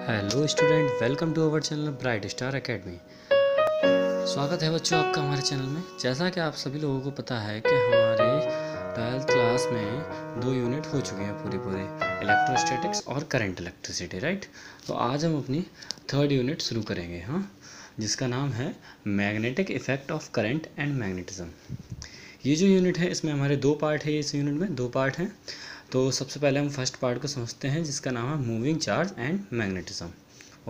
Hello student, welcome to our channel bright star academy. स्वागत है बच्चों आपका हमारे चैनल में। जैसा कि आप सभी लोगों को पता है कि हमारे 12th क्लास में 2 यूनिट हो चुके हैं पूरे इलेक्ट्रोस्टैटिक्स और करंट इलेक्ट्रिसिटी, राइट। तो आज हम अपनी 3rd यूनिट शुरू करेंगे, हाँ, जिसका नाम है magnetic effect of current and magnetism. ये जो यूनिट है इसमें हमारे 2 पार्ट है। इस यूनिट में 2 पार्ट हैं। तो सबसे पहले हम फर्स्ट पार्ट को समझते हैं, जिसका नाम है moving charge and magnetism.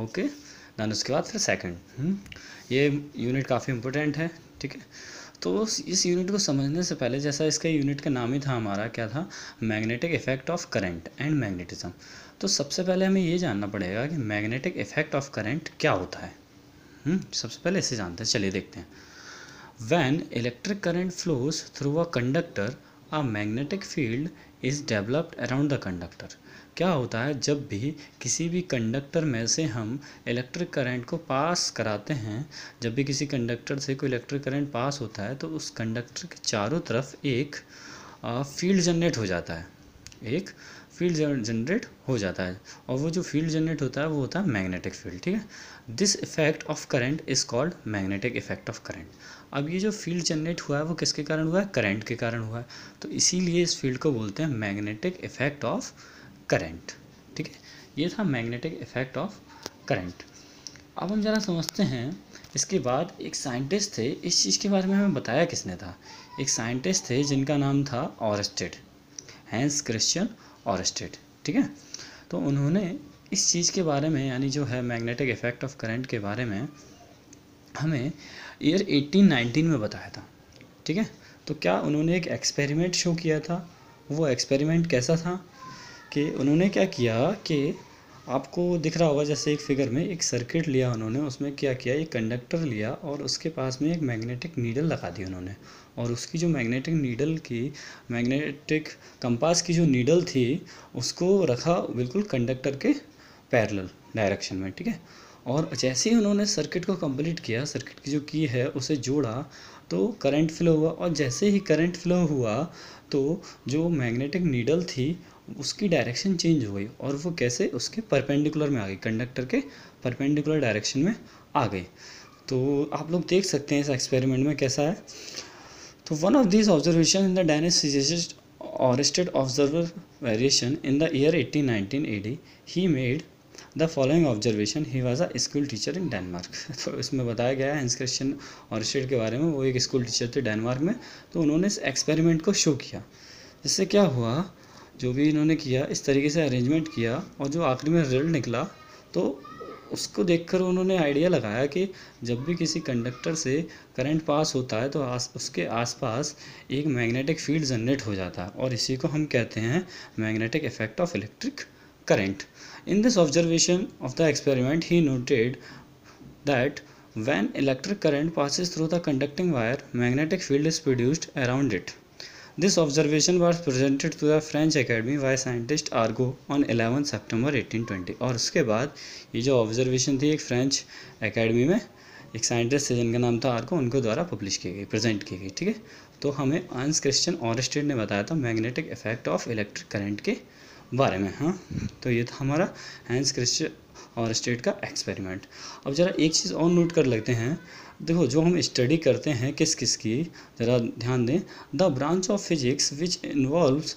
Okay, then उसके बाद फिर सेकंड। ये यूनिट काफ़ी इंपॉर्टेंट है, ठीक है। तो इस यूनिट को समझने से पहले, जैसा इसका यूनिट का नाम ही था हमारा, क्या था, magnetic effect of current and magnetism. तो सबसे पहले हमें ये जानना पड़ेगा कि मैग्नेटिक इफेक्ट ऑफ करंट क्या होता है। सबसे पहले इसे जानते हैं, चलिए देखते हैं। When electric current flows through a conductor, a magnetic field is developed around the conductor. क्या होता है, जब भी किसी भी कंडक्टर में से हम इलेक्ट्रिक करंट को पास कराते हैं, जब भी किसी कंडक्टर से कोई इलेक्ट्रिक करंट पास होता है तो उस कंडक्टर के चारों तरफ एक फील्ड जनरेट हो जाता है, एक फील्ड जनरेट हो जाता है। और वो जो फील्ड जनरेट होता है वो होता है मैग्नेटिक फील्ड, ठीक है। This effect of current is called magnetic effect of current. अब ये जो फील्ड जनरेट हुआ है वो किसके कारण हुआ है, करंट के कारण हुआ है। तो इसीलिए इस फील्ड को बोलते हैं मैग्नेटिक इफेक्ट ऑफ करंट, ठीक है। ये था मैग्नेटिक इफेक्ट ऑफ करंट। अब हम ज़रा समझते हैं। इसके बाद एक साइंटिस्ट थे, इस चीज़ के बारे में हमें बताया किसने था। एक साइंटिस्ट थे जिनका नाम था ऑरस्टेड, हैंस क्रिश्चियन ऑरस्टेड, ठीक है। तो उन्होंने इस चीज़ के बारे में, यानी जो है मैग्नेटिक इफेक्ट ऑफ करंट के बारे में, हमें ईयर 1819 में बताया था, ठीक है। तो क्या उन्होंने एक एक्सपेरिमेंट शो किया था। वो एक्सपेरिमेंट कैसा था कि उन्होंने क्या किया कि आपको दिख रहा होगा, जैसे एक फिगर में एक सर्किट लिया उन्होंने, उसमें क्या किया, एक कंडक्टर लिया और उसके पास में एक मैग्नेटिक नीडल लगा दी उन्होंने। और उसकी जो मैग्नेटिक नीडल की, मैग्नेटिक कंपास की जो नीडल थी, उसको रखा बिल्कुल कंडक्टर के पैरेलल डायरेक्शन में, ठीक है। और जैसे ही उन्होंने सर्किट को कंप्लीट किया, सर्किट की जो की है उसे जोड़ा, तो करंट फ्लो हुआ। और जैसे ही करंट फ्लो हुआ तो जो मैग्नेटिक नीडल थी उसकी डायरेक्शन चेंज हो गई, और वो कैसे, उसके परपेंडिकुलर में आ गई, कंडक्टर के परपेंडिकुलर डायरेक्शन में आ गई। तो आप लोग देख सकते हैं इस एक्सपेरिमेंट में कैसा है। तो one of this observation in the Danish physicist ऑरस्टेड observer variation in the year 1819 AD he made the following observation. He was a school teacher in Denmark. तो इसमें बताया गया है हैंस क्रिश्चियन ऑरस्टेड के बारे में। वो एक स्कूल टीचर थे डेनमार्क में। तो उन्होंने इस एक्सपेरिमेंट को शो किया, जिससे क्या हुआ, जो भी इन्होंने किया इस तरीके से अरेंजमेंट किया, और जो आखिरी में रिजल्ट निकला, तो उसको देखकर उन्होंने आइडिया लगाया कि जब भी किसी कंडक्टर से करंट पास होता है तो उसके आसपास एक मैग्नेटिक फील्ड जनरेट हो जाता है, और इसी को हम कहते हैं magnetic effect of electric current. In this observation of the experiment, he noted that when electric current passes through the conducting wire, magnetic field is produced around it. This observation was presented to the French Academy by scientist Argot on 11 September 1820। और उसके बाद ये जो observation थी एक French academy में एक scientist थे जिनका नाम था आर्गो, उनको द्वारा पब्लिश की गई, प्रेजेंट की गई, ठीक है। तो हमें हैंस क्रिश्चियन ऑरस्टेड ने बताया था magnetic effect of electric current के बारे में, हाँ। तो ये था हमारा हैंस क्रिश्चियन ऑरस्टेड का एक्सपेरिमेंट। अब ज़रा एक चीज़ और नोट कर लेते हैं। देखो, जो हम स्टडी करते हैं किस किस की, ज़रा ध्यान दें। The branch of physics which involves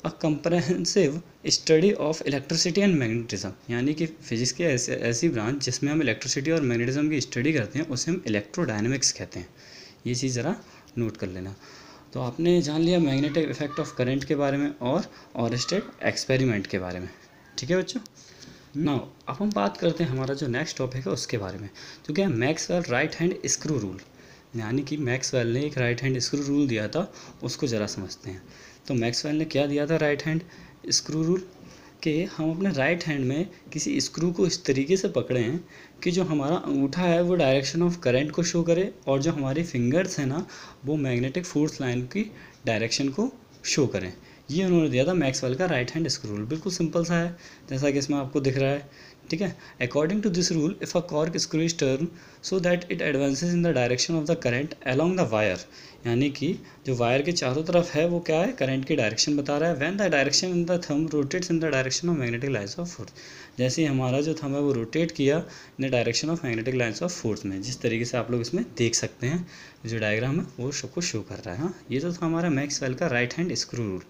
a comprehensive study of electricity and magnetism, यानी कि फिजिक्स की ऐसी ब्रांच जिसमें हम इलेक्ट्रिसिटी और मैग्नेटिज्म की स्टडी करते हैं, उसे हम इलेक्ट्रोडायनेमिक्स कहते हैं। ये चीज़ ज़रा नोट कर लेना। तो आपने जान लिया मैग्नेटिक इफेक्ट ऑफ करंट के बारे में और ऑरस्टेड एक्सपेरिमेंट के बारे में, ठीक है बच्चों। नाउ अब हम बात करते हैं हमारा जो नेक्स्ट टॉपिक है उसके बारे में, जो क्या है Maxwell right hand screw rule. यानी कि मैक्सवेल ने एक राइट हैंड स्क्रू रूल दिया था, उसको ज़रा समझते हैं। तो मैक्सवेल ने क्या दिया था राइट हैंड स्क्रू रूल, कि हम अपने राइट हैंड में किसी स्क्रू को इस तरीके से पकड़ें कि जो हमारा अंगूठा है वो डायरेक्शन ऑफ करंट को शो करे, और जो हमारी फिंगर्स हैं ना वो मैग्नेटिक फोर्स लाइन की डायरेक्शन को शो करें। ये उन्होंने दिया था मैक्सवेल का राइट हैंड स्क्रू रूल। बिल्कुल सिंपल सा है, जैसा कि इसमें आपको दिख रहा है ठीक है। According to this rule if a corkscrew is turn so that it advances in the direction of the current along the wire, यानी कि जो वायर के चारों तरफ है वो क्या है, करंट की डायरेक्शन बता रहा है। When the direction in the thumb rotates in the direction of magnetic lines of force, जैसे ही हमारा जो थंब है वो रोटेट किया इन the direction of magnetic lines of force में, जिस तरीके से आप लोग इसमें देख सकते हैं जो डायग्राम है वो सबको शो कर रहा है। हाँ, ये तो था हमारा मैक्सवेल का राइट हैंड स्क्रू रूल।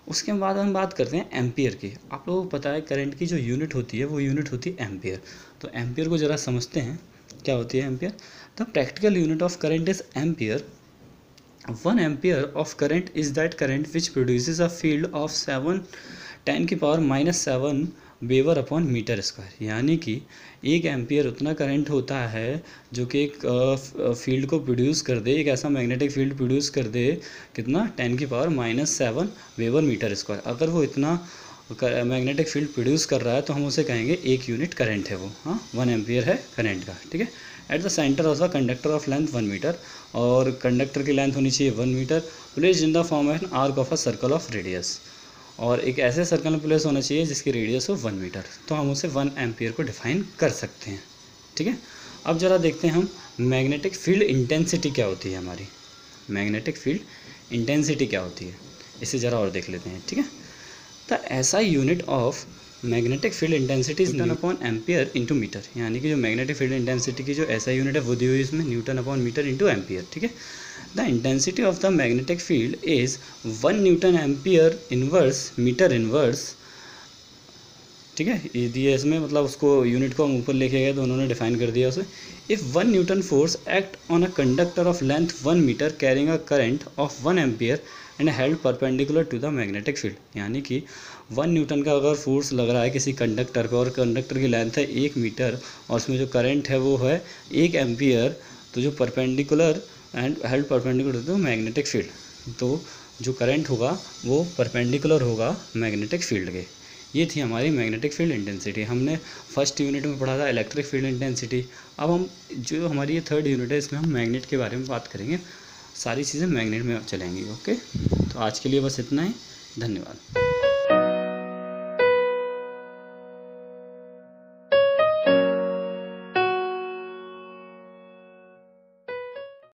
उसके बाद हम बात करते हैं एम्पियर की। आप लोगों को पता है करंट की जो यूनिट होती है वो यूनिट होती है एम्पियर। तो एम्पियर को ज़रा समझते हैं क्या होती है ampere. The practical unit of current is ampere. 1 ampere of current is that current which produces a field of 7 weber upon metre square, यानी कि 1 एम्पियर उतना करंट होता है जो कि एक फील्ड को प्रोड्यूस कर दे, एक ऐसा मैग्नेटिक फील्ड प्रोड्यूस कर दे कितना 10⁻⁷ वेवर मीटर स्क्वायर। अगर वो इतना मैग्नेटिक फील्ड प्रोड्यूस कर रहा है तो हम उसे कहेंगे 1 यूनिट करंट है वो। हाँ, 1 एम्पियर है करंट का, ठीक है। At the centre of the conductor of length 1 metre, और कंडक्टर की लेंथ होनी चाहिए 1 metre, placed in the form of an arc of a circle of radius, और एक ऐसे सर्कल में प्लेस होना चाहिए जिसकी रेडियस हो 1 मीटर। तो हम उसे 1 एम्पियर को डिफाइन कर सकते हैं, ठीक है। अब जरा देखते हैं हम मैग्नेटिक फील्ड इंटेंसिटी क्या होती है हमारी। मैग्नेटिक फील्ड इंटेंसिटी क्या होती है इसे ज़रा और देख लेते हैं, ठीक है। द ऐसा unit of magnetic field intensity is newton upon ampere into metre, यानी कि जो मैग्नेटिक फील्ड इंटेंसिटी की जो ऐसा यूनिट है वो दी हुई इसमें newton upon metre into ampere, ठीक है। The intensity of the magnetic field is 1 newton ampere inverse metre inverse, ठीक है। ये दिया इसमें, मतलब उसको यूनिट को हम ऊपर लेके गए तो उन्होंने डिफाइन कर दिया उसे। If 1 newton force act on a conductor of length 1 metre carrying a current of 1 ampere and held perpendicular to the magnetic field, यानी कि 1 न्यूटन का अगर फोर्स लग रहा है किसी कंडक्टर को और कंडक्टर की लेंथ है 1 मीटर और उसमें जो करंट है वो है 1 एम्पियर, तो जो perpendicular and held perpendicular to magnetic field, तो जो करंट होगा वो परपेंडिकुलर होगा मैग्नेटिक फील्ड के। ये थी हमारी मैग्नेटिक फील्ड इंटेंसिटी। हमने फर्स्ट यूनिट में पढ़ा था इलेक्ट्रिक फील्ड इंटेंसिटी। अब हम जो हमारी ये 3rd यूनिट है इसमें हम मैग्नेट के बारे में बात करेंगे। सारी चीज़ें मैग्नेट में चलेंगी, ओके। तो आज के लिए बस इतना ही, धन्यवाद।